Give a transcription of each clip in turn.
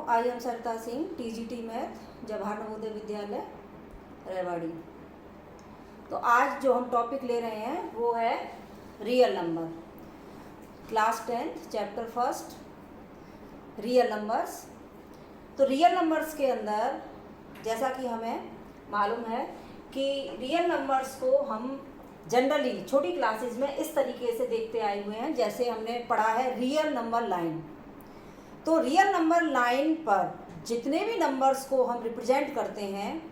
I am Sarita Singh, TGT math, Jawahar Navodaya Vidyalaya, Rewari. तो आज जो हम टॉपिक ले रहे हैं वो है real number, class 10th chapter first, real numbers. तो रियल नंबर्स के अंदर जैसा कि हमें मालूम है कि रियल नंबर्स को हम जनरली छोटी क्लासेस में इस तरीके से देखते आए हुए हैं, जैसे हमने पढ़ा है रियल नंबर लाइन। तो रियल नंबर लाइन पर जितने भी नंबर्स को हम रिप्रेजेंट करते हैं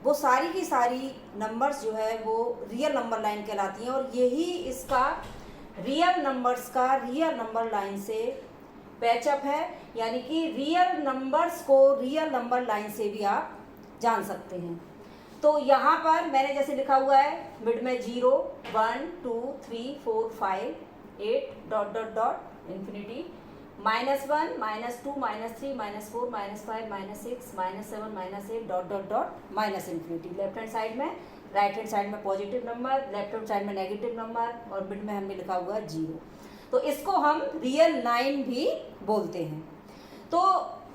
वो सारी की सारी नंबर्स जो है वो रियल नंबर लाइन कहलाती हैं, और यही इसका रियल नंबर्स का रियल नंबर लाइन से पैचअप है। यानी कि रियल नंबर्स को रियल नंबर लाइन से भी आप जान सकते हैं। तो यहाँ पर मैंने जैसे लिखा हुआ है मिड में 0, 1, 2, 3, 4, 5, 8 dot dot dot infinity, -1, -2, -3, -4, -5, -6, -7, -8 dot dot dot minus infinity. Left hand side में, राइट हैंड साइड में positive number, left hand side में नेगेटिव नंबर, और मिड में हमने लिखा हुआ है 0। तो इसको हम रियल लाइन भी बोलते हैं। तो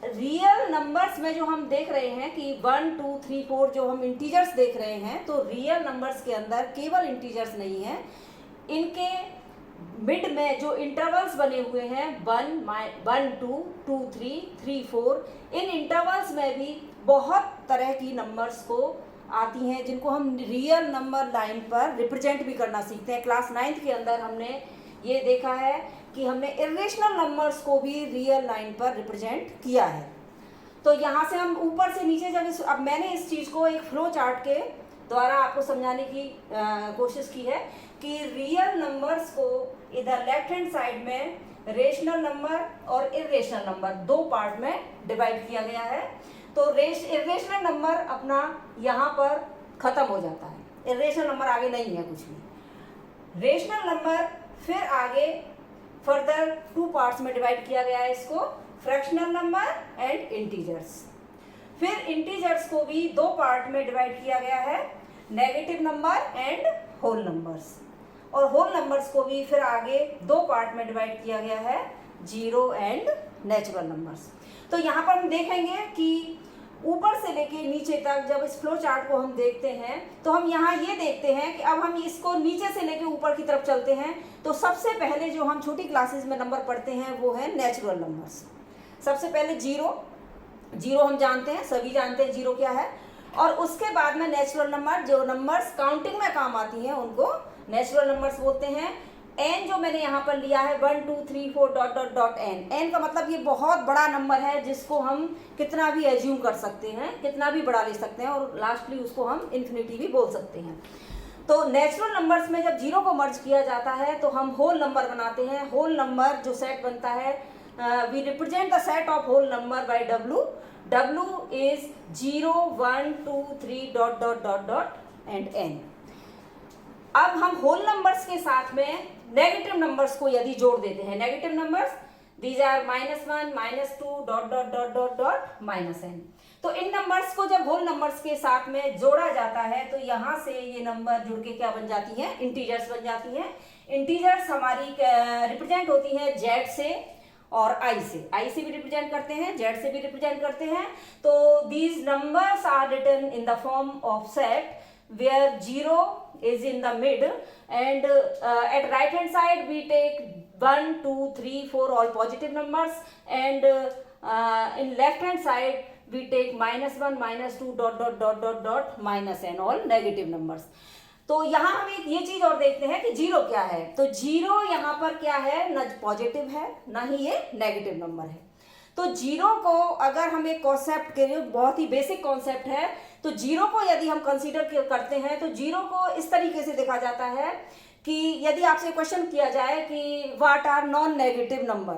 रियल नंबर्स में जो हम देख रहे हैं कि 1, 2, 3, 4 जो हम इंटीजर्स देख रहे हैं, तो रियल नंबर्स के अंदर केवल इंटीजर्स नहीं हैं, इनके मिड में जो इंटरवल्स बने हुए हैं 1, 2, 2, 3, 3, 4, इन इंटरवल्स में भी बहुत तरह की नंबर्स को आती हैं जिनको हम रियल नंबर लाइन पर रिप्रेजेंट भी करना सीखते हैं। क्लास 9th के अंदर हमने ये देखा है कि हमने इरेशनल नंबर्स को भी रियल लाइन पर रिप्रेजेंट किया है। तो यहाँ से हम ऊपर से नीचे जब अब मैंने इस चीज़ को एक फ्लो चार्ट के द्वारा आपको समझाने की कोशिश की है कि रियल नंबर्स को इधर लेफ्ट हैंड साइड में रेशनल नंबर और इरेशनल नंबर दो पार्ट में डिवाइड किया गया है। तो इरेशनल नंबर अपना यहाँ पर ख़त्म हो जाता है, इरेशनल नंबर आगे नहीं है कुछ भी। रेशनल नंबर फिर आगे फर्दर 2 पार्ट्स में डिवाइड किया गया है इसको, फ्रैक्शनल नंबर एंड इंटीजर्स। फिर इंटीजर्स को भी 2 पार्ट में डिवाइड किया गया है, negative number and whole numbers. और होल नंबर्स को भी फिर आगे 2 पार्ट में डिवाइड किया गया है, 0 एंड नेचुरल नंबर्स। तो यहाँ पर हम देखेंगे कि ऊपर से लेके नीचे तक जब इस फ्लो चार्ट को हम देखते हैं तो हम यहाँ ये देखते हैं कि अब हम इसको नीचे से लेके ऊपर की तरफ चलते हैं। तो सबसे पहले जो हम छोटी क्लासेस में नंबर पढ़ते हैं वो है नेचुरल नंबर्स। सबसे पहले 0 हम जानते हैं, सभी जानते हैं 0 क्या है। और उसके बाद में नेचुरल नंबर, जो नंबर्स काउंटिंग में काम आती हैं उनको नेचुरल नंबर्स बोलते हैं। n जो मैंने यहाँ पर लिया है 1, 2, 3, 4 डॉट डॉट डॉट n का मतलब ये बहुत बड़ा नंबर है जिसको हम कितना भी एज्यूम कर सकते हैं, कितना भी बड़ा ले सकते हैं, और लास्टली उसको हम इन्फिनिटी भी बोल सकते हैं। तो नेचुरल नंबर्स में जब 0 को मर्ज किया जाता है तो हम होल नंबर बनाते हैं। होल नंबर जो सेट बनता है, we represent the set of whole number by W is 0, 1, 2, 3 dot dot dot dot and n। अब हम होल नंबर्स के साथ में नेगेटिव नंबर्स को यदि जोड़ देते हैं, negative numbers these are -1, -2 dot dot dot dot dot -n। तो इन नंबर्स को जब होल नंबर्स के साथ में जोड़ा जाता है तो यहाँ से ये नंबर जुड़ के क्या बन जाती हैं, इंटीजर्स बन जाती हैं। इंटीजर्स हमारी रिप्रेजेंट होती है Z से और I से भी रिप्रेजेंट करते हैं, Z से भी रिप्रेजेंट करते हैं। तो these numbers are written in the form of set where 0 is in the mid, and at right hand side we take 1, 2, 3, 4 all positive numbers, and in left hand side we take -1, -2 dot dot dot dot dot -n all negative numbers। तो यहाँ हम एक ये चीज और देखते हैं कि 0 क्या है। तो 0 यहाँ पर क्या है, न पॉजिटिव है ना ही ये नेगेटिव नंबर है। तो 0 को अगर हम एक कॉन्सेप्ट के लिए, बहुत ही बेसिक कॉन्सेप्ट है, तो 0 को यदि हम कंसीडर करते हैं तो 0 को इस तरीके से देखा जाता है कि यदि आपसे क्वेश्चन किया जाए कि what are non negative number,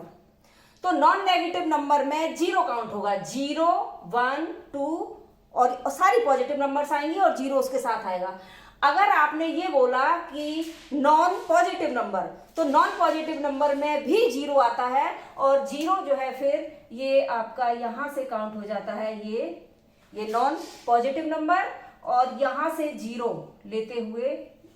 तो नॉन नेगेटिव नंबर में 0 काउंट होगा, 0, 1, 2 और सारी पॉजिटिव नंबर्स आएंगी और 0 उसके साथ आएगा। अगर आपने ये बोला कि नॉन पॉजिटिव नंबर, तो नॉन पॉजिटिव नंबर में भी 0 आता है, और 0 जो है फिर ये आपका यहाँ से काउंट हो जाता है, ये नॉन पॉजिटिव नंबर, और यहाँ से 0 लेते हुए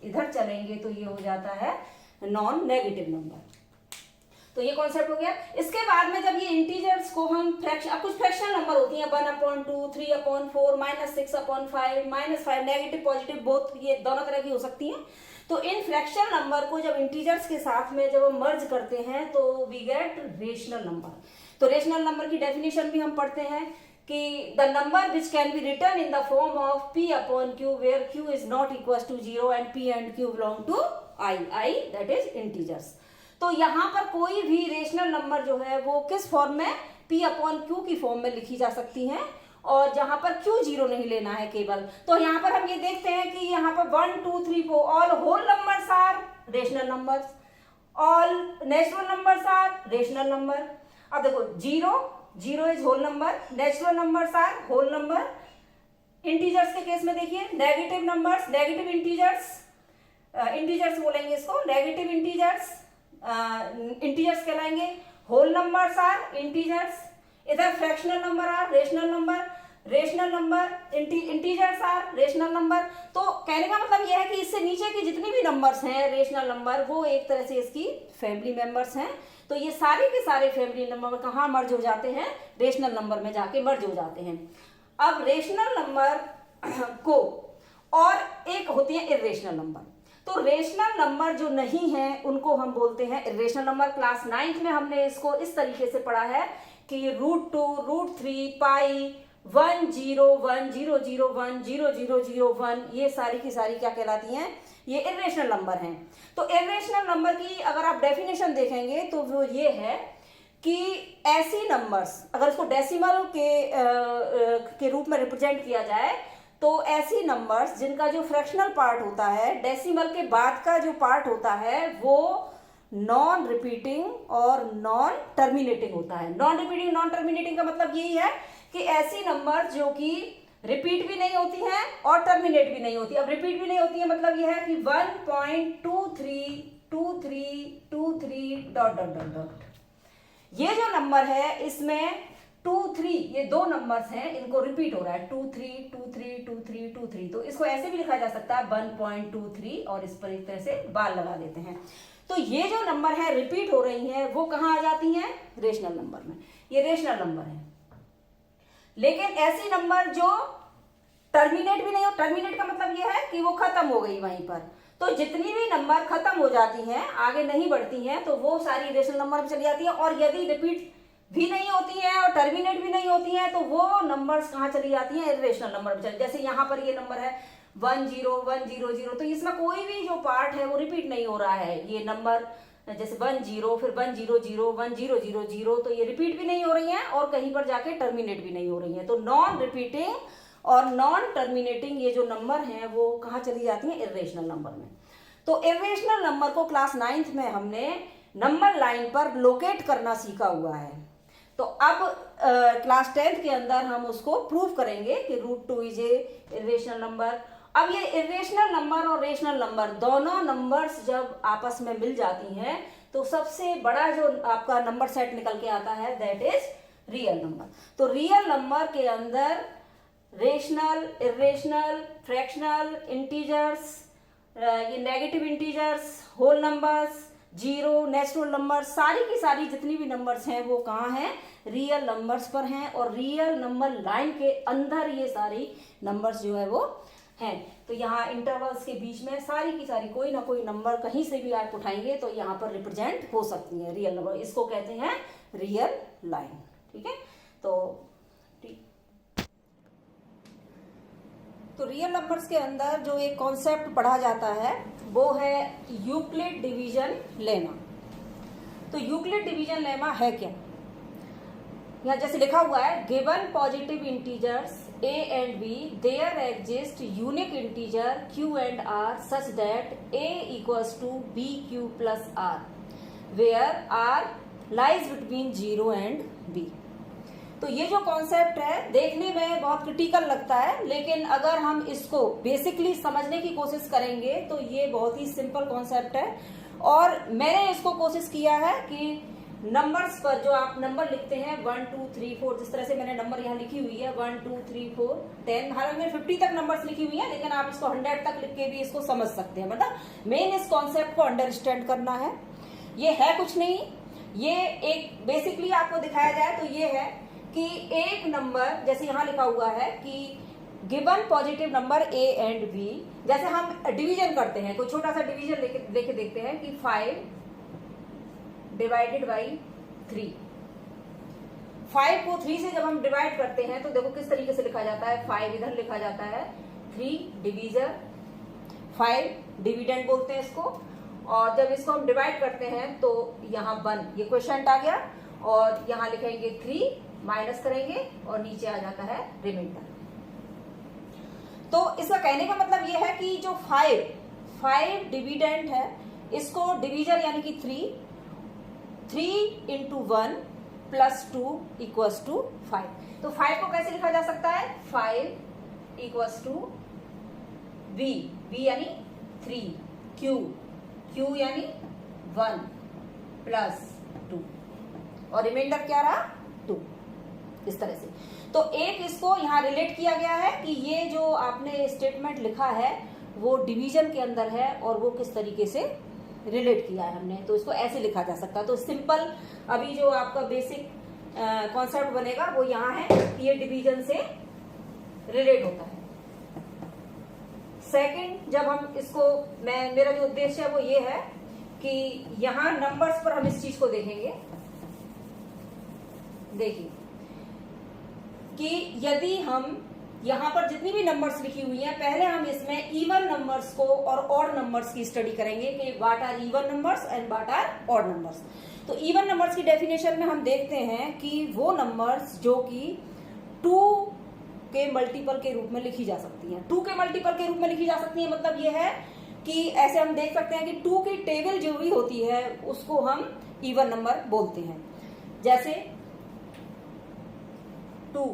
इधर चलेंगे तो ये हो जाता है नॉन नेगेटिव नंबर। तो ये कॉन्सेप्ट हो गया। इसके बाद में जब ये इंटीजर्स को हम फ्रैक्शन, कुछ फ्रैक्शनल नंबर होती हैं 1/2, 3/4, -6/5, -5, नेगेटिव पॉजिटिव बोथ, ये दोनों तरह की हो सकती हैं। तो इन फ्रैक्शनल नंबर को जब इंटीजर्स के साथ में जब हम मर्ज करते हैं तो वी गेट रेशनल नंबर। तो रेशनल नंबर की डेफिनेशन भी हम पढ़ते हैं कि the number which can be written in the form of P/Q where Q is not equal to 0 and P and Q belong to I that is integers. तो यहाँ पर कोई भी रेशनल नंबर जो है वो किस फॉर्म में, P/Q की फॉर्म में लिखी जा सकती है, और जहां पर Q 0 नहीं लेना है केवल। तो यहाँ पर हम ये देखते हैं कि यहाँ पर 1, 2, 3, 4 all whole numbers are rational numbers, all natural numbers are rational number. अब देखो 0 is whole number, natural numbers are whole number. Integers के केस में देखिए नेगेटिव नंबर्स, नेगेटिव इंटीजर्स बोलेंगे इसको, नेगेटिव इंटीजर्स कहलाएंगे, होल नंबर्स आर इंटीजर्स, इधर fractional number are rational number, integers are rational number. तो कहने का मतलब यह है कि इससे नीचे की जितनी भी नंबर्स हैं रेशनल नंबर, वो एक तरह से इसकी फैमिली मेंबर्स हैं। तो ये सारे के सारे फैमिली नंबर कहाँ मर्ज हो जाते हैं, रेशनल नंबर में जाके मर्ज हो जाते हैं। अब रेशनल नंबर को, और एक होती है इर्रेशनल नंबर। तो रेशनल नंबर जो नहीं है उनको हम बोलते हैं इर्रेशनल नंबर। क्लास 9th में हमने इसको इस तरीके से पढ़ा है कि √2, √3, पाई, 1, 0, 1, 0, 0, 1, 0, 0, 0, 1, ये सारी की सारी क्या कहलाती हैं, ये इर्रेशनल नंबर हैं। तो इर्रेशनल नंबर की अगर आप डेफिनेशन देखेंगे तो वो ये है कि ऐसी नंबर्स, अगर इसको डेसिमल के रूप में रिप्रेजेंट किया जाए तो ऐसी नंबर्स जिनका जो फ्रैक्शनल पार्ट होता है, डेसिमल के बाद का जो पार्ट होता है, वो नॉन रिपीटिंग और नॉन टर्मिनेटिंग होता है। नॉन रिपीटिंग नॉन टर्मिनेटिंग का मतलब यही है कि ऐसी नंबर जो कि रिपीट भी नहीं होती हैं और टर्मिनेट भी नहीं होती। अब रिपीट भी नहीं होती है मतलब यह है कि 1.232323 ... ये जो नंबर है इसमें 2, 3, ये दो नंबर्स हैं, इनको रिपीट हो रहा है 2, 3, 2, 3, 2, 3, 2, 3। तो इसको ऐसे भी लिखा जा सकता है 1.23 और इस पर एक तरह से बार लगा देते हैं। तो ये जो नंबर है रिपीट हो रही हैं वो कहाँ आ जाती हैं, रेशनल नंबर में। ये रेशनल नंबर है। लेकिन ऐसी नंबर जो टर्मिनेट भी नहीं हो, टर्मिनेट का मतलब ये है कि वो खत्म हो गई वहीं पर। तो जितनी भी नंबर खत्म हो जाती हैं, आगे नहीं बढ़ती हैं, तो वो सारी रेशनल नंबर में चली जाती है। और यदि रिपीट भी नहीं होती है और टर्मिनेट भी नहीं होती है तो वो नंबर्स कहाँ चली जाती हैं, इर्रेशनल नंबर में चली। जैसे यहाँ पर ये नंबर है 1, 0, 1, 0, 0, तो इसमें कोई भी जो पार्ट है वो रिपीट नहीं हो रहा है। ये नंबर जैसे 1, 0, फिर 1, 0, 0, 1, 0, 0, 0, तो ये रिपीट भी नहीं हो रही हैं और कहीं पर जाके टर्मिनेट भी नहीं हो रही हैं। तो नॉन रिपीटिंग और नॉन टर्मिनेटिंग ये जो नंबर हैं वो कहाँ चली जाती हैं, इर्रेशनल नंबर में। तो इर्रेशनल नंबर को क्लास 9th में हमने नंबर लाइन पर लोकेट करना सीखा हुआ है। तो अब क्लास 10th के अंदर हम उसको प्रूव करेंगे कि √2 इज ए इर्रेशनल नंबर। अब ये इर्रेशनल नंबर और रेशनल नंबर दोनों नंबर्स जब आपस में मिल जाती हैं तो सबसे बड़ा जो आपका नंबर सेट निकल के आता है दैट इज रियल नंबर। तो रियल नंबर के अंदर रेशनल, इर्रेशनल, फ्रैक्शनल, इंटीजर्स, ये negative integers, whole numbers, zero, natural number, सारी की सारी जितनी भी नंबर्स हैं वो कहाँ हैं, रियल नंबर्स पर हैं। और रियल नंबर लाइन के अंदर ये सारी नंबर्स जो है वो हैं। तो यहाँ इंटरवल्स के बीच में सारी की सारी कोई ना कोई नंबर कहीं से भी आप उठाएंगे तो यहाँ पर रिप्रेजेंट हो सकती है रियल नंबर। इसको कहते हैं रियल लाइन। ठीक है, तो रियल नंबर्स के अंदर जो एक कॉन्सेप्ट पढ़ा जाता है वो है यूक्लिड डिवीजन लेमा। तो यूक्लिड डिवीजन लेमा है क्या, यहाँ जैसे लिखा हुआ है given positive integers a and b there exist unique integer q and r such that a equals to bq plus r where r lies between 0 and b। तो ये जो कॉन्सेप्ट है देखने में बहुत क्रिटिकल लगता है, लेकिन अगर हम इसको बेसिकली समझने की कोशिश करेंगे तो ये बहुत ही सिंपल कॉन्सेप्ट है। और मैंने इसको कोशिश किया है कि नंबर्स पर जो आप नंबर लिखते हैं 1, 2, 3, 4, जिस तरह से मैंने नंबर यहाँ लिखी हुई है 1, 2, 3, 4, 10, हालांकि मैंने 50 तक नंबर्स लिखी हुई है, लेकिन आप इसको 100 तक लिख के भी इसको समझ सकते हैं। मतलब मेन इस कॉन्सेप्ट को अंडरस्टैंड करना है। ये है कुछ नहीं ये एक बेसिकली आपको दिखाया जाए तो ये है कि एक नंबर, जैसे यहां लिखा हुआ है कि given positive number a and b, जैसे हम डिवीजन करते हैं, कोई छोटा सा डिवीजन लेके देखते हैं कि 5 डिवाइडेड बाई 3। 5 को 3 से जब हम डिवाइड करते हैं तो देखो किस तरीके से लिखा जाता है। 5 इधर लिखा जाता है, 3 डिवीजर, 5 डिविडेंड बोलते हैं इसको, और जब इसको हम डिवाइड करते हैं तो यहाँ 1, ये क्वेश्चन आ गया, और यहाँ लिखेंगे 3 माइनस करेंगे और नीचे आ जाता है रिमाइंडर। तो इसका कहने का मतलब ये है कि जो 5 डिविडेंड है, इसको डिवीजर यानी कि 3 इंटू 1 प्लस 2 इक्वल्स टू 5। तो 5 को कैसे लिखा जा सकता है, 5 इक्वल्स टू b यानी 3, q यानी 1 प्लस 2, और रिमाइंडर क्या रहा 2, इस तरह से। तो एक इसको यहाँ रिलेट किया गया है कि ये जो आपने स्टेटमेंट लिखा है वो डिवीजन के अंदर है, और वो किस तरीके से रिलेट किया है हमने, तो इसको ऐसे लिखा जा सकता है। तो सिंपल अभी जो आपका बेसिक कॉन्सेप्ट बनेगा वो यहाँ है कि ये डिवीजन से रिलेट होता है। सेकंड, जब हम इसको, मेरा जो उद्देश्य है वो ये है कि यहाँ नंबर्स पर हम इस चीज को देखेंगे। देखिए कि यदि हम यहाँ पर जितनी भी नंबर्स लिखी हुई हैं, पहले हम इसमें इवन नंबर्स को और ऑड नंबर्स की स्टडी करेंगे कि what are even numbers and what are odd numbers. तो इवन नंबर्स की डेफिनेशन में हम देखते हैं कि वो नंबर्स जो कि 2 के मल्टीपल के रूप में लिखी जा सकती हैं। 2 के मल्टीपल के रूप में लिखी जा सकती है, मतलब ये है कि ऐसे हम देख सकते हैं कि 2 की टेबल जो भी होती है उसको हम इवन नंबर बोलते हैं। जैसे 2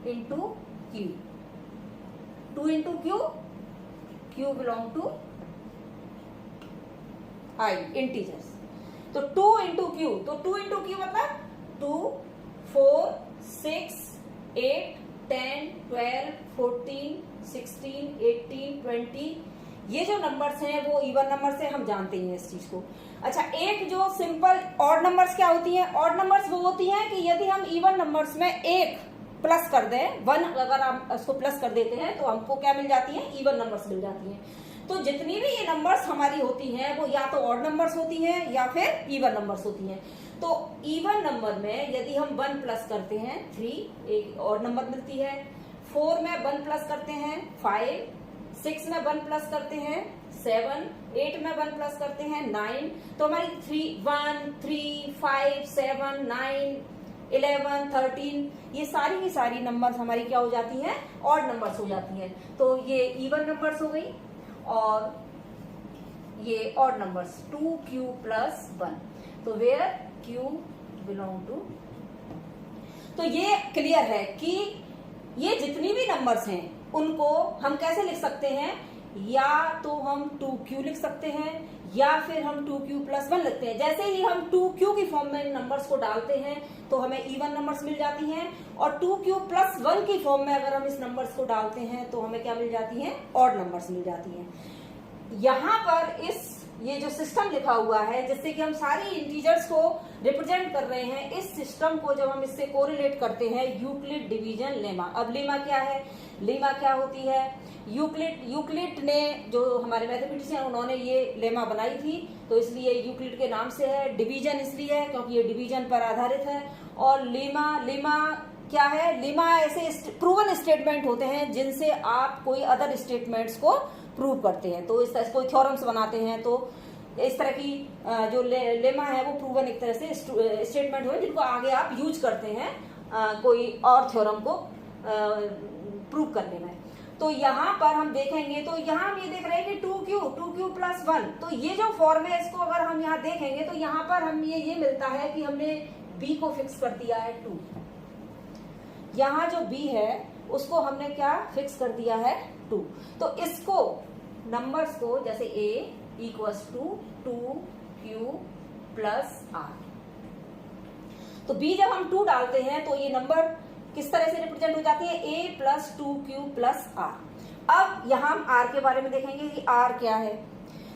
into q, 2 into q belong to I integers. तो 2 इंटू क्यू, तो 2 इंटू क्यू मतलब 2, 4, 6, 8, 10, 12, 14, 16, 18, 20, ये जो नंबर्स हैं वो इवन नंबर से हम जानते हैं इस चीज को। अच्छा, एक जो सिंपल ऑड नंबर्स क्या होती हैं, ऑड नंबर्स वो होती हैं कि यदि हम इवन नंबर्स में एक प्लस कर दें, 1 अगर हम उसको प्लस कर देते हैं तो हमको क्या मिल जाती है, इवन नंबर्स मिल जाती हैं। तो जितनी भी ये नंबर्स हमारी होती हैं वो या तो ऑड नंबर्स होती हैं या फिर इवन नंबर्स होती हैं। तो इवन नंबर में यदि हम 1 प्लस करते हैं 3, एक ऑड नंबर मिलती है। 4 में 1 प्लस करते हैं 5, 6 में 1 प्लस करते हैं 7, 8 में 1 प्लस करते हैं 9। तो हमारी 1, 3, 5, 7, 9, 11, 13, ये सारी की सारी नंबर्स हमारी क्या हो जाती हैं, ऑड नंबर्स हो जाती हैं। तो ये इवन नंबर्स हो गई, और ये ऑड नंबर्स 2q प्लस 1। तो वेयर q बिलोंग टू, तो ये क्लियर है कि ये जितनी भी नंबर्स हैं उनको हम कैसे लिख सकते हैं, या तो हम 2q लिख सकते हैं या फिर हम 2q प्लस 1 लिखते हैं। जैसे ही हम 2q की फॉर्म में नंबर्स को डालते हैं तो हमें इवन नंबर्स मिल जाती हैं, और 2q प्लस 1 की फॉर्म में अगर हम इस नंबर्स को डालते हैं तो हमें क्या मिल जाती हैं, ऑड नंबर्स मिल जाती हैं। यहाँ पर ये जो सिस्टम लिखा हुआ है जिससे कि हम सारी इंटीजर्स को रिप्रेजेंट कर रहे हैं, इस सिस्टम को जब हम इससे कोरिलेट करते हैं यूक्लिड डिवीजन लेमा। अब लेमा क्या है, लेमा क्या होती है, यूक्लिड ने, जो हमारे मैथमेटिशियन, उन्होंने ये लेमा बनाई थी, तो इसलिए यूक्लिड के नाम से है। डिवीजन इसलिए है क्योंकि ये डिवीजन पर आधारित है। और लेमा क्या है, लेमा ऐसे प्रूवन स्टेटमेंट होते हैं जिनसे आप कोई अदर स्टेटमेंट्स को प्रूव करते हैं। तो इस तरह कोई थ्योरम्स बनाते हैं, तो इस तरह की जो लेमा है वो प्रूवन एक तरह से स्टेटमेंट हो जिनको आगे आप यूज करते हैं कोई और थ्योरम को प्रूव करने में। तो यहाँ पर हम देखेंगे, तो यहाँ हम ये देख रहे हैं कि 2q प्लस 1, तो ये जो फॉर्म है इसको अगर हम यहाँ देखेंगे तो यहाँ पर हम ये मिलता है कि हमने b को फिक्स कर दिया है 2। यहाँ जो b है उसको हमने क्या फिक्स कर दिया है 2। तो इसको नंबर्स को जैसे a equals to 2q plus r, तो b जब हम 2 डालते हैं तो ये नंबर किस तरह से रिप्रेजेंट हो जाती है, a plus 2q plus r। अब यहाँ हम r के बारे में देखेंगे कि r क्या है।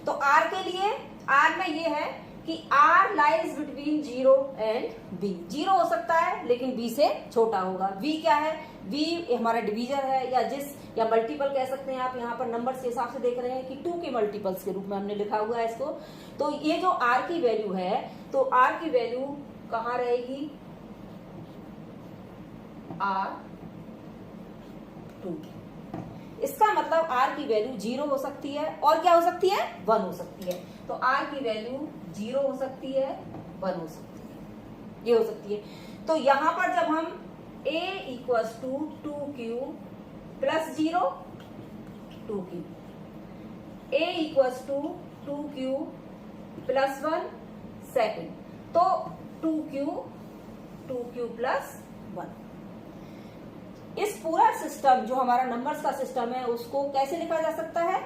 तो r के लिए, r में ये है कि R lies between 0 and B। 0 हो सकता है लेकिन B से छोटा होगा। V क्या है? V हमारा डिवीजर है या मल्टीपल कह सकते हैं आप। यहाँ पर नंबर के हिसाब से देख रहे हैं कि 2 के मल्टीपल्स के रूप में हमने लिखा हुआ है इसको। तो ये जो R की वैल्यू है, तो R की वैल्यू कहाँ रहेगी? R2। इसका मतलब R की वैल्यू 0 हो सकती है और क्या हो सकती है? 1 हो सकती है। तो R की वैल्यू 0 हो सकती है, 1 हो सकती है, ये हो सकती है। तो यहां पर जब हम A equals to 2Q plus 0 2Q, A equals to 2Q plus 1 second, तो 2Q प्लस 1। इस पूरा सिस्टम जो हमारा नंबर्स का सिस्टम है उसको कैसे लिखा जा सकता है?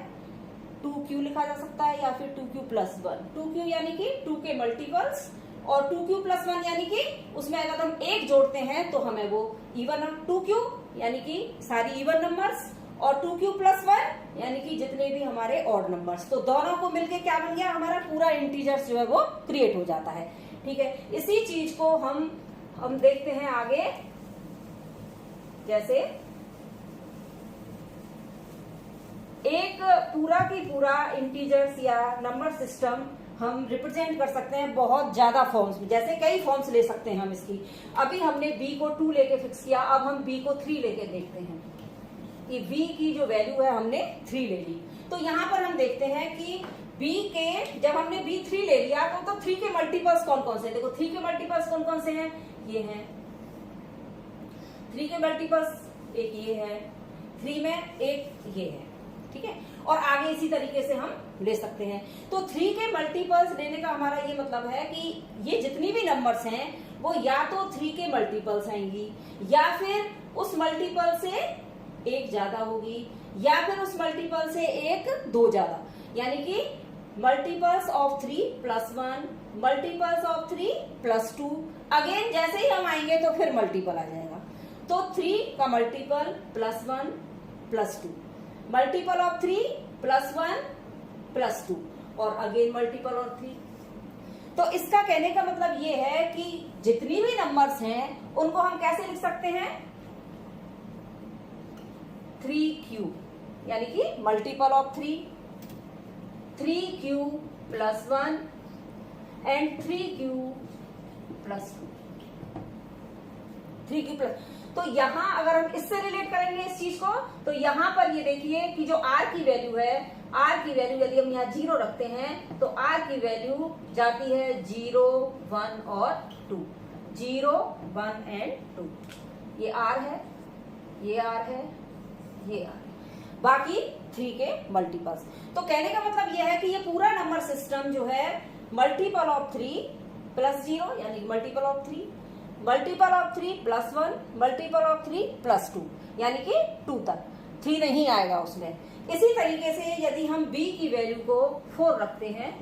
2Q लिखा जा सकता है या फिर 2Q प्लस 1। 2Q यानी कि 2 के मल्टीपल्स और 2Q प्लस 1 यानी कि उसमें अगर हम एक जोड़ते हैं तो हमें वो इवन, 2Q यानी कि सारी इवन नंबर्स और 2Q प्लस 1 यानी कि जितने भी हमारे ऑड नंबर्स। तो दोनों को मिलके क्या बन गया? हमारा पूरा इंटीजर्स जो है वो क्रिएट हो जाता है। ठीक है, इसी चीज को हम देखते हैं आगे। जैसे एक पूरा की पूरा इंटीजर्स या नंबर सिस्टम हम रिप्रेजेंट कर सकते हैं बहुत ज्यादा फॉर्म्स में, जैसे कई फॉर्म्स ले सकते हैं हम इसकी। अभी हमने b को 2 लेके फिक्स किया, अब हम b को 3 लेके देखते हैं कि b की जो वैल्यू है हमने 3 ले ली। तो यहाँ पर हम देखते हैं कि b के जब हमने b 3 ले लिया तो 3 के मल्टीपल्स कौन कौन से हैं? देखो 3 के मल्टीपल्स कौन कौन से हैं? ये हैं 3 के मल्टीपल्स, एक ये है 3 में, एक ये है। ठीक है, और आगे इसी तरीके से हम ले सकते हैं। तो 3 के मल्टीपल्स लेने का हमारा ये मतलब है कि ये जितनी भी नंबर्स हैं वो या तो 3 के मल्टीपल्स आएंगी या फिर उस मल्टीपल से एक ज्यादा होगी या फिर उस मल्टीपल से एक दो ज्यादा, यानी कि multiples of 3 plus 1, multiples of 3 plus 2। Again जैसे ही हम आएंगे तो फिर मल्टीपल आ जाएगा। तो 3 का multiple plus 1 plus 2, multiple of 3 plus 1 plus 2 और अगेन मल्टीपल ऑफ 3। तो इसका कहने का मतलब ये है कि जितनी भी नंबर्स हैं उनको हम कैसे लिख सकते हैं? 3Q यानी कि multiple of 3, 3Q plus 1 and 3Q plus 2, 3Q plus. तो यहां अगर हम इससे रिलेट करेंगे इस चीज को, तो यहां पर ये देखिए कि जो R की वैल्यू है, R की वैल्यू यदि हम यहाँ 0 रखते हैं तो R की वैल्यू जाती है 0, 1 और 2, 0, 1 एंड 2। ये R है, ये R है, ये R, बाकी 3 के मल्टीपल्स। तो कहने का मतलब यह है कि ये पूरा नंबर सिस्टम जो है मल्टीपल ऑफ 3 प्लस 0 यानी multiple of 3, multiple of 3 plus 1, multiple of 3 plus 2 यानी कि 2 तक, 3 नहीं आएगा उसमें। इसी तरीके से यदि हम b की वैल्यू को 4 रखते हैं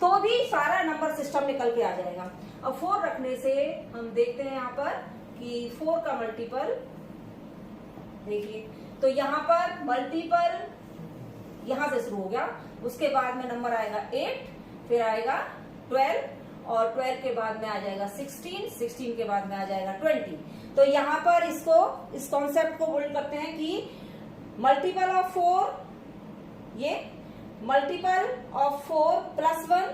तो भी सारा नंबर सिस्टम निकल के आ जाएगा। अब 4 रखने से हम देखते हैं यहाँ पर कि 4 का मल्टीपल देखिए, तो यहाँ पर मल्टीपल यहां से शुरू हो गया, उसके बाद में नंबर आएगा 8, फिर आएगा 12 और 12 के बाद में आ जाएगा 16, 16 के बाद में आ जाएगा 20। तो यहाँ पर इस कॉन्सेप्ट को बोल्ड करते हैं कि मल्टीपल ऑफ 4, ये multiple of 4 plus 1,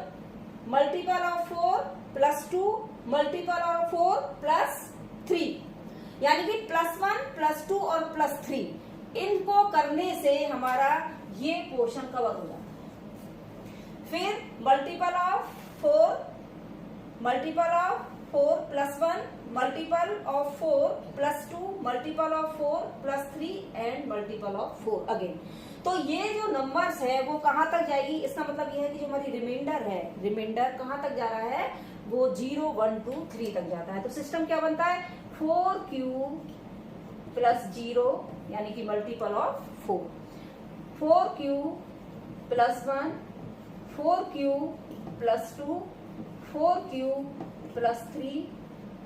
multiple of 4 plus 2, multiple of 4 plus 3, यानी कि प्लस 1 प्लस 2 और प्लस 3, इनको करने से हमारा ये पोर्शन कवर हो जाता है। फिर multiple of 4, multiple of 4 plus 1, multiple of 4 plus 2, multiple of 4 plus 3 and multiple of 4 again. तो ये जो नंबर्स है वो कहां तक जाएगी? इसका मतलब ये है कि जो हमारी रिमाइंडर है, रिमाइंडर कहां तक जा रहा है? वो 0, 1, 2, 3 तक जाता है। तो सिस्टम क्या बनता है? 4Q प्लस 0 यानी कि multiple of 4, 4Q plus 1, 4Q plus 2, 4Q plus 3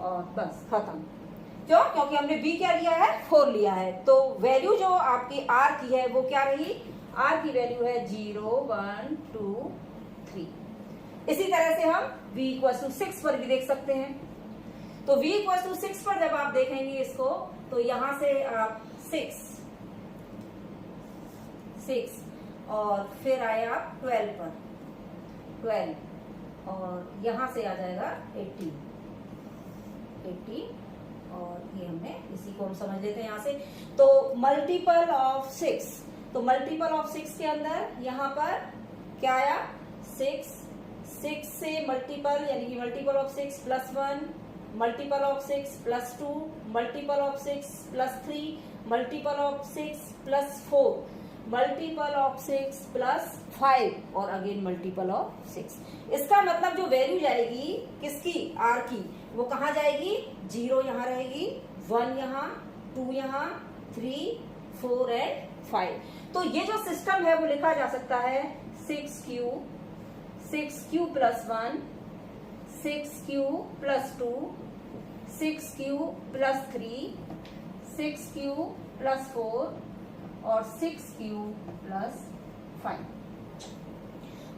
और बस खत्म। क्यों? क्योंकि हमने B क्या लिया है? 4 लिया है। तो वैल्यू जो आपकी R की है वो क्या रही? R की वैल्यू है 0, 1, 2, 3। इसी तरह से हम v इक्वल टू 6 पर भी देख सकते हैं। तो v इक्वल टू 6 पर जब आप देखेंगे इसको, तो यहां से आप 6 और फिर आए आप 12 पर, 12 और यहां से आ जाएगा 80 और ये हमने इसी को हम समझ लेते हैं यहां से। तो मल्टीपल ऑफ 6, तो मल्टीपल ऑफ 6 के अंदर यहां पर क्या आया 6 से मल्टीपल, यानी कि multiple of 6 plus 1, multiple of 6 plus 2, multiple of 6 plus 3, multiple of 6 plus 4, multiple of 6 plus 5 और अगेन मल्टीपल ऑफ 6। इसका मतलब जो वैल्यू जाएगी किसकी, आर की, वो कहां जाएगी, 0 यहां रहेगी, 1 यहां, 2 यहां, 3, 4 एंड 5। तो ये जो सिस्टम है वो लिखा जा सकता है 6q plus 1, 6q plus 2, 6q plus 3, 6q plus 4 और 6q प्लस 5।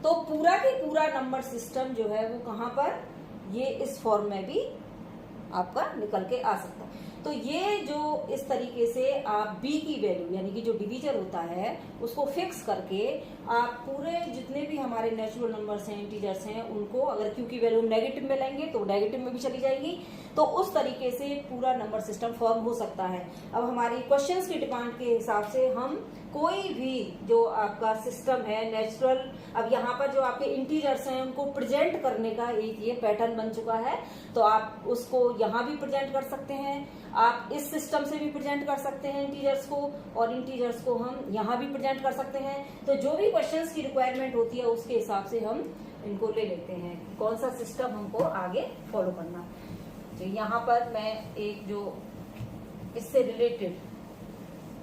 तो पूरा की पूरा नंबर सिस्टम जो है वो कहां पर, ये इस फॉर्म में भी आपका निकल के आ सकता है। तो ये जो इस तरीके से आप b की वैल्यू, यानी कि जो डिवीजर होता है उसको फिक्स करके आप पूरे जितने भी हमारे नेचुरल नंबर्स हैं, इंटीजर्स हैं, उनको अगर q की वैल्यू नेगेटिव में लेंगे तो नेगेटिव में भी चली जाएगी। तो उस तरीके से पूरा नंबर सिस्टम फॉर्म हो सकता है। अब हमारी क्वेश्चंस की डिमांड के हिसाब से हम कोई भी जो आपका सिस्टम है नेचुरल, अब यहाँ पर जो आपके इंटीजर्स हैं उनको प्रेजेंट करने का एक ये पैटर्न बन चुका है। तो आप उसको यहाँ भी प्रेजेंट कर सकते हैं, आप इस सिस्टम से भी प्रेजेंट कर सकते हैं इंटीजर्स को, और इंटीजर्स को हम यहाँ भी प्रेजेंट कर सकते हैं। तो जो भी क्वेश्चंस की रिक्वायरमेंट होती है उसके हिसाब से हम इनको ले लेते हैं, कौन सा सिस्टम हमको आगे फॉलो करना। तो यहाँ पर मैं एक जो इससे रिलेटेड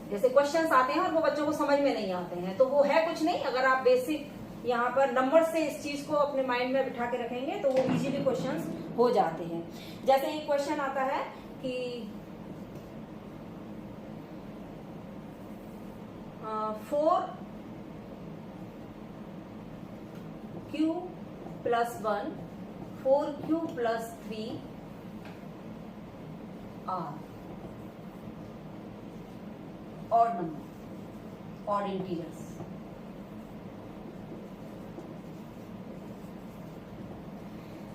जैसे क्वेश्चंस आते हैं और वो बच्चों को समझ में नहीं आते हैं, तो वो है कुछ नहीं, अगर आप बेसिक यहाँ पर नंबर से इस चीज को अपने माइंड में बिठा के रखेंगे तो वो इजीली क्वेश्चंस हो जाते हैं। जैसे एक क्वेश्चन आता है कि 4q plus 1, 4q plus 3 are odd number, odd integers.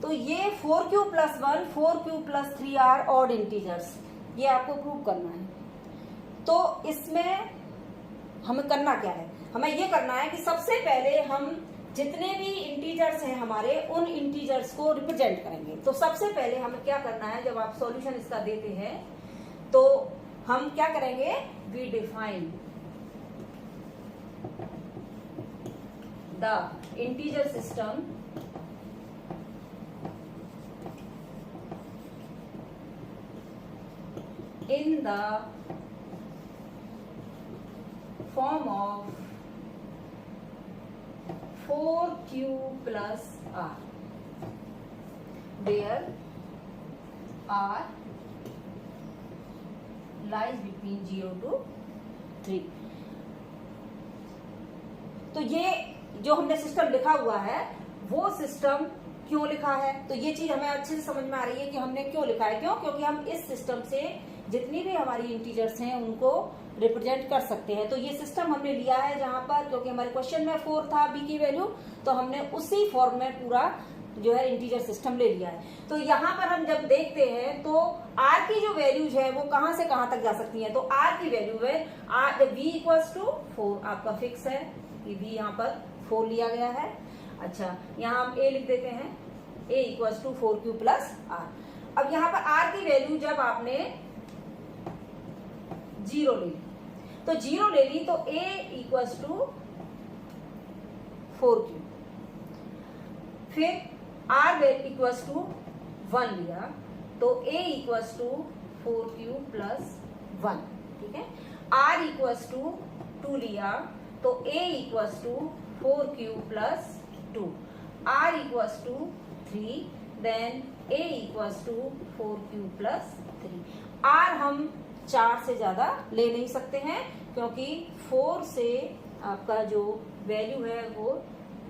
तो ये 4q plus 1, 4q plus 3 are odd integers, ये आपको प्रूव करना है। तो इसमें हमें करना क्या है, हमें ये करना है कि सबसे पहले हम जितने भी इंटीजर्स हैं हमारे, उन इंटीजर्स को रिप्रेजेंट करेंगे। तो सबसे पहले हमें क्या करना है, जब आप सॉल्यूशन इसका देते हैं तो हम क्या करेंगे, we define the integer system in the form of 4q plus r, where r lies between 0 to 3। तो ये जो हमने सिस्टम लिखा हुआ है वो सिस्टम क्यों लिखा है, तो ये चीज हमें अच्छे से समझ में आ रही है कि हमने क्यों लिखा है। क्यों, क्योंकि हम इस सिस्टम से जितनी भी हमारी इंटीजर्स हैं उनको रिप्रेजेंट कर सकते हैं। तो ये सिस्टम हमने लिया है जहां पर, क्योंकि हमारे क्वेश्चन में 4 था b की वैल्यू, तो हमने उसी फॉर्म में पूरा जो है इंटीजर सिस्टम ले लिया है। तो यहाँ पर हम जब देखते हैं तो r की जो वैल्यूज है वो कहां से कहां तक जा सकती है। तो r की वैल्यू है v इक्वल्स टू 4, आपका फिक्स है कि v यहाँ पर 4 लिया गया है। अच्छा, यहाँ हम a लिख देते हैं, a equals to 4q plus r। अब यहाँ पर r की वैल्यू जब आपने 0 ले ली, तो 0 ले ली तो a इक्वल्स टू 4q, फिर r इक्वल्स टू 1 लिया तो a equals to 4q plus 1, ठीक है। r इक्वल्स टू 2 लिया तो a equals to 4q plus 2, r equals to 3, then a equals to 4q plus 3। r हम 4 से ज्यादा ले नहीं सकते हैं, क्योंकि 4 से आपका जो वैल्यू है वो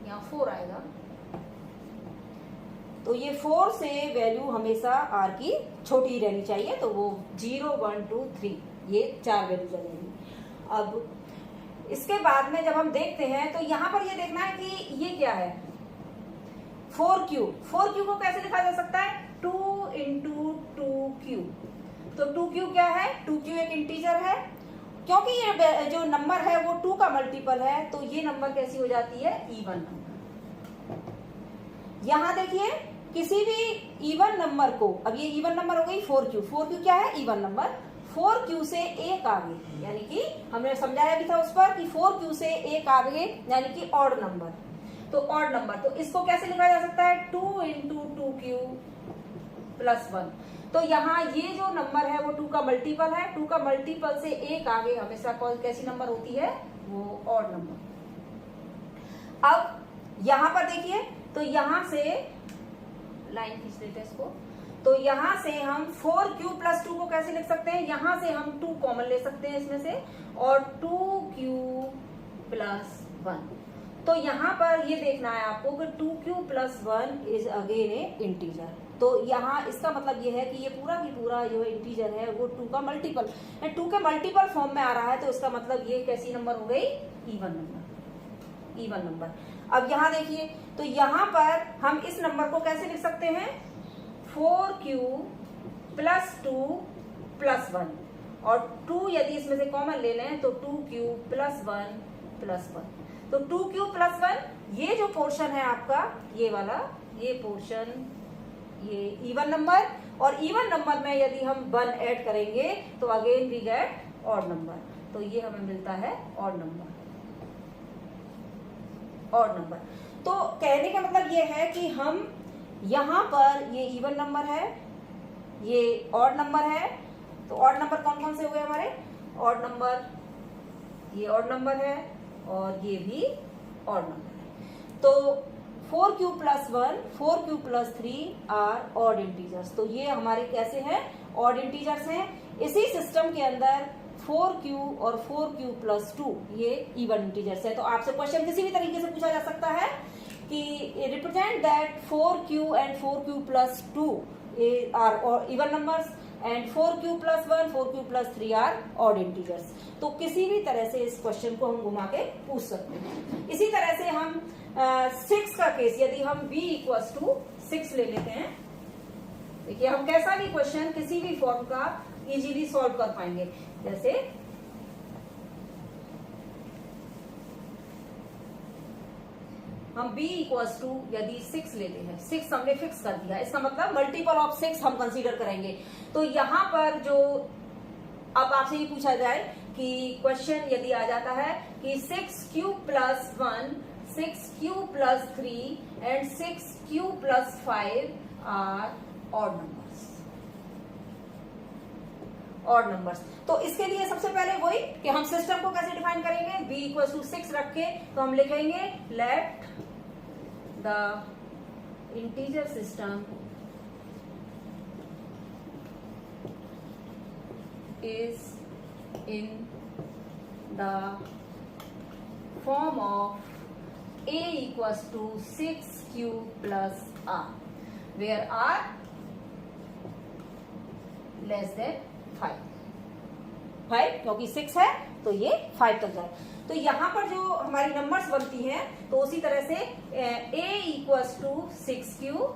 यहाँ 4 आएगा, तो ये 4 से वैल्यू हमेशा आर की छोटी ही रहनी चाहिए, तो वो 0 1 2 3 ये 4 वैल्यू लगेगी। अब इसके बाद में जब हम देखते हैं तो यहाँ पर ये देखना है कि ये क्या है, 4Q। 4Q को कैसे लिखा जा सकता है, 2 इंटू 2Q। तो 2Q क्या है, 2Q एक इंटीजर है, क्योंकि ये जो नंबर है वो 2 का मल्टीपल है, तो ये नंबर कैसी हो जाती है, इवन नंबर। यहां देखिए किसी भी इवन नंबर को, अब ये इवन नंबर हो गई 4Q। 4Q क्या है, इवन नंबर। 4Q से एक आगे, यानी कि हमने समझाया भी था उस पर कि 4Q से एक आगे यानी कि ऑड नंबर, तो ऑड नंबर, तो इसको कैसे लिखा जा सकता है, 2 इंटू 2Q प्लस 1। तो यहाँ ये जो नंबर है वो 2 का मल्टीपल है, 2 का मल्टीपल से एक आगे हमेशा कौन कैसी नंबर होती है, वो ऑड नंबर। अब यहां पर देखिए, तो यहां से लाइन खींच लेते हैं इसको, तो यहां से हम 4Q प्लस 2 को कैसे लिख सकते हैं, यहां से हम 2 कॉमन ले सकते हैं इसमें से, और 2Q प्लस 1। तो यहाँ पर ये देखना है आपको कि 2Q plus 1 is again a integer. तो यहाँ इसका मतलब ये है कि ये पूरा की पूरा जो इंटीजर है वो 2 का मल्टीपल, 2 के मल्टीपल फॉर्म में आ रहा है, तो इसका मतलब ये कैसी नंबर हो गई, इवन नंबर, इवन नंबर। अब यहाँ देखिए, तो यहाँ पर हम इस नंबर को कैसे लिख सकते हैं, 4Q प्लस 2 प्लस 1, और 2 यदि इसमें से कॉमन ले लें तो 2Q प्लस 1 प्लस 1। तो 2Q प्लस 1 ये जो पोर्शन है आपका, ये वाला, ये पोर्शन ये इवन नंबर, और इवन नंबर में यदि हम 1 ऐड करेंगे तो again we get odd number, तो ये हमें मिलता है ऑड नंबर, ऑड नंबर। तो कहने का मतलब ये है कि हम यहाँ पर ये इवन नंबर है, ये ऑड नंबर है, तो ऑड नंबर कौन कौन से हुए हमारे, ऑड नंबर, ये ऑड नंबर है और ये भी ऑड नंबर है। तो 4Q plus 1, 4Q plus 3 are odd integers. तो ये हमारे कैसे हैं, ऑड इंटीजर्स हैं। इसी सिस्टम के अंदर 4Q और 4Q प्लस 2 ये इवन इंटीजर्स है। तो आपसे क्वेश्चन किसी भी तरीके से पूछा जा सकता है कि represent that 4Q and 4Q plus 2 are even numbers and 4Q plus 1, 4Q plus 3 are odd integers. तो किसी भी तरह से इस क्वेश्चन को हम घुमा के पूछ सकते हैं। इसी तरह से हम 6 का केस, यदि हम b इक्वल्स टू 6 ले लेते हैं, देखिए हम कैसा भी क्वेश्चन किसी भी फॉर्म का इजीली सॉल्व कर पाएंगे। जैसे हम b इक्वल्स टू यदि 6 लेते हैं, 6 हमने फिक्स कर दिया, इसका मतलब मल्टीपल ऑफ 6 हम कंसीडर करेंगे। तो यहाँ पर जो अब आपसे ये पूछा जाए कि क्वेश्चन यदि आ जाता है कि 6Q plus 1, 6Q plus 3 and 6Q plus 5 are odd numbers, odd numbers. तो इसके लिए सबसे पहले वही कि हम सिस्टम को कैसे डिफाइन करेंगे, b इक्वल टू 6 रख के, तो हम लिखेंगे let the integer system is in the form of a equals to 6Q plus r, where r less than 5, क्योंकि 6 है तो ये 5 तक जाए। तो यहाँ पर जो हमारी नंबर्स बनती हैं, तो उसी तरह से a equals to 6Q,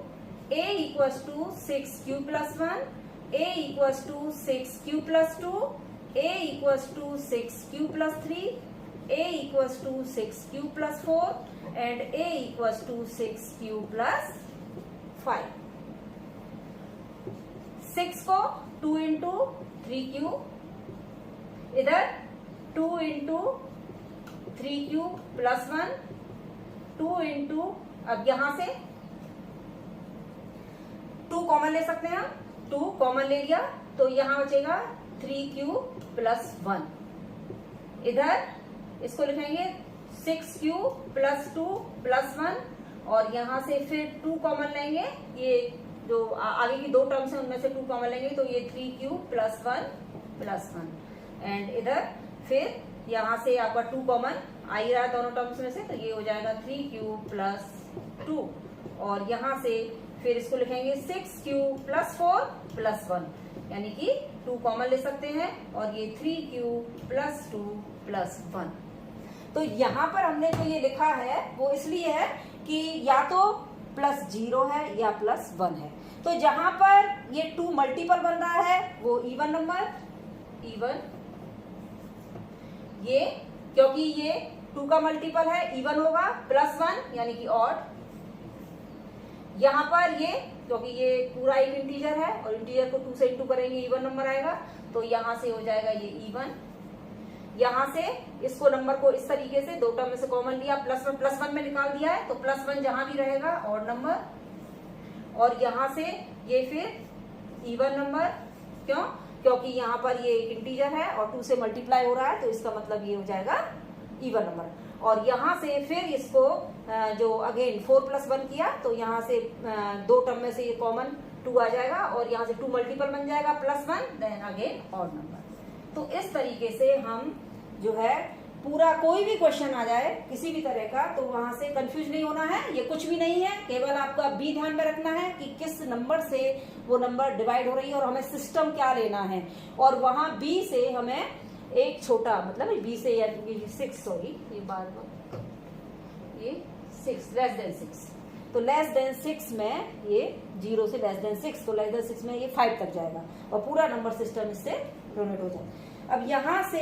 a equals to 6Q plus 1, a equals to 6Q plus 2, a equals to 6Q plus 3, a equals to 6Q plus 4 and a equals to 6Q plus 5। 6 को 2 into 3Q, इधर 2 into 3Q plus 1, 2 into, अब यहां से 2 common ले सकते हैं हम, 2 common ले लिया तो यहां बचेगा 3Q प्लस 1, इधर इसको लिखेंगे 6Q प्लस 2 प्लस 1, और यहां से फिर 2 कॉमन लेंगे, ये जो आगे की 2 टर्म्स हैं उनमें से 2 कॉमन लेंगे तो ये 3Q प्लस 1 प्लस 1, एंड इधर फिर यहां से आपका 2 कॉमन आ ही रहा है दोनों टर्म्स में से, तो ये हो जाएगा 3Q प्लस 2, और यहां से फिर इसको लिखेंगे 6q प्लस 4 प्लस 1, यानी कि 2 कॉमन ले सकते हैं, और ये 3q प्लस 2 प्लस 1। तो यहाँ पर हमने जो ये लिखा है वो इसलिए है कि या तो प्लस 0 है या प्लस 1 है। तो जहां पर ये 2 मल्टीपल बन रहा है वो इवन नंबर, इवन, ये क्योंकि ये 2 का मल्टीपल है इवन होगा, प्लस 1 यानी कि ऑड। यहां पर ये क्योंकि ये पूरा एक इंटीजर है और इंटीजर को 2 से इंटू करेंगे इवन नंबर आएगा, तो यहां से हो जाएगा ये इवन। यहां से इसको नंबर को इस तरीके से 2 टर्म में से कॉमन लिया, प्लस 1 में निकाल दिया है, तो प्लस 1 जहां भी रहेगा ऑड नंबर, और यहां से ये फिर इवन नंबर। क्यों? क्योंकि यहाँ पर ये एक इंटीजर है और 2 से मल्टीप्लाई हो रहा है, तो इसका मतलब ये हो जाएगा इवन नंबर। और यहाँ से फिर इसको जो अगेन 4 प्लस 1 किया, तो यहाँ से 2 टर्म में से ये कॉमन 2 आ जाएगा, और यहाँ से 2 मल्टीपल बन जाएगा plus 1, then again odd number. तो इस तरीके से हम जो है पूरा कोई भी क्वेश्चन आ जाए किसी भी तरह का, तो वहां से कंफ्यूज नहीं होना है। ये कुछ भी नहीं है, केवल आपका बी ध्यान में रखना है कि किस नंबर से वो नंबर डिवाइड हो रही है और हमें सिस्टम क्या लेना है, और वहां बी से हमें एक छोटा, मतलब बी से या 6, सॉरी ये बार ये 6 लेस देन 6, तो लेस देन 6 में ये 0 से लेस देन 6, तो लेस देन 6 में ये 5 तक जाएगा और पूरा नंबर सिस्टम इससे डोनेट हो जाए। अब यहां से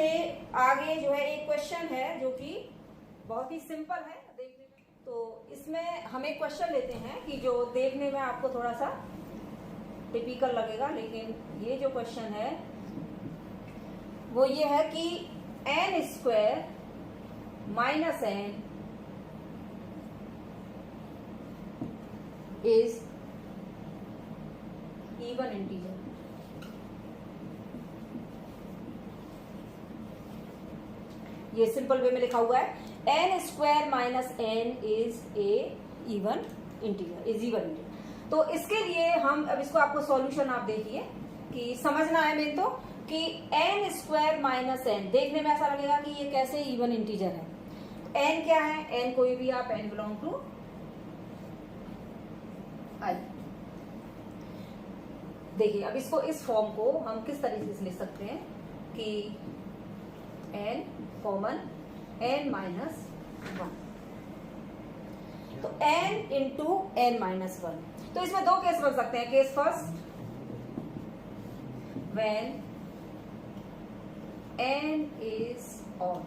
आगे जो है एक क्वेश्चन है जो कि बहुत ही सिंपल है देखने में। तो इसमें हम एक क्वेश्चन लेते हैं कि जो देखने में आपको थोड़ा सा टिपिकल लगेगा, लेकिन ये जो क्वेश्चन है वो ये है कि n square minus n is even integer. ये सिंपल वे में लिखा हुआ है, n square minus n is a even integer, is even integer. तो इसके लिए हम अब इसको आपको सॉल्यूशन आप देखिए कि समझना है मेन तो कि n स्क्वायर माइनस n देखने में ऐसा लगेगा कि ये कैसे इवन इंटीजर है। तो n क्या है? n कोई भी आप n बिलोंग टू i। देखिए अब इसको इस फॉर्म को हम किस तरीके से लिख सकते हैं कि n कॉमन n माइनस 1, तो n इंटू n माइनस 1। तो इसमें 2 केस बन सकते हैं। Case first, when n is odd,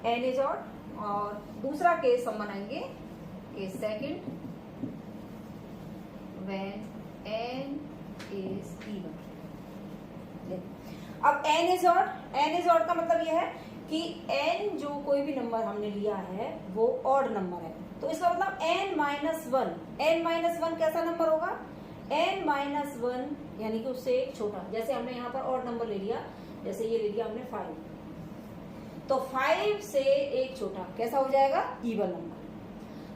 n is odd, और दूसरा केस हम बनाएंगे case second, when n is even. अब n is odd, n is odd का मतलब यह है कि n जो कोई भी नंबर हमने लिया है वो ऑड नंबर है, तो इसका मतलब n माइनस 1, n माइनस 1 कैसा नंबर होगा? n माइनस 1 यानी कि उससे एक छोटा। जैसे हमने यहाँ पर ऑड नंबर ले लिया, जैसे ये ले लिया हमने 5, तो 5 से एक छोटा कैसा हो जाएगा? Even number.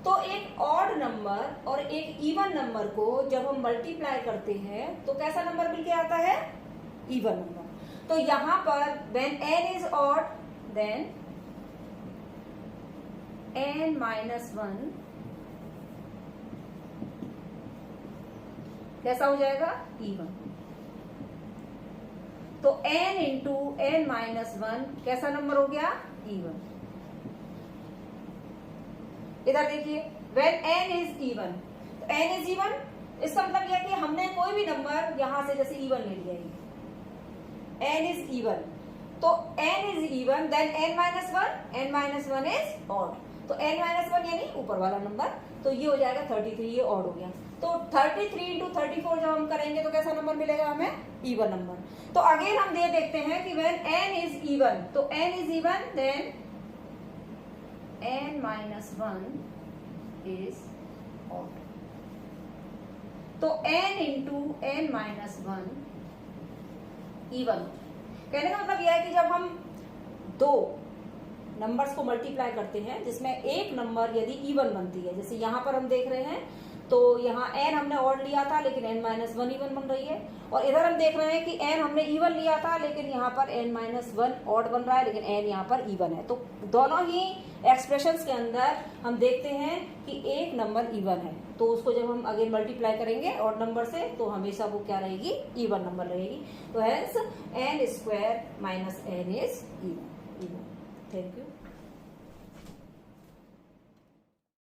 तो एक ऑड नंबर और एक इवन नंबर को जब हम मल्टीप्लाई करते हैं तो कैसा नंबर मिलके आता है? Even number. तो यहां पर when n is odd then n minus 1 कैसा हो जाएगा? इवन। तो n इंटू n माइनस 1 कैसा नंबर हो गया? इवन। इधर देखिए when n is even, तो n is even इसका मतलब यह कि हमने कोई भी नंबर यहां से जैसे इवन ले लिया, n is even, तो n is even then n minus 1 is odd, तो n minus 1 यानी ऊपर वाला नंबर, तो ये हो जाएगा 33, ये ऑड हो गया। तो 33 इंटू 34 जब हम करेंगे तो कैसा नंबर मिलेगा हमें? Even number. तो अगेन हम देखते हैं कि when n is even, तो n is even then n minus 1 is odd, तो n into n minus 1 even. कहने का मतलब यह है कि जब हम 2 नंबर्स को मल्टीप्लाई करते हैं जिसमें एक नंबर यदि इवन बनती है, जैसे यहां पर हम देख रहे हैं तो यहाँ n हमने ऑड लिया था लेकिन n माइनस वन इवन बन रही है, और इधर हम देख रहे हैं कि n हमने इवन लिया था लेकिन यहाँ पर n माइनस वन ऑड बन रहा है, लेकिन n यहाँ पर इवन है। तो दोनों ही एक्सप्रेशंस के अंदर हम देखते हैं कि एक नंबर इवन है, तो उसको जब हम अगेन मल्टीप्लाई करेंगे ऑड नंबर से तो हमेशा वो क्या रहेगी, इवन नंबर रहेगी। तो hence n square minus n is even. Thank you.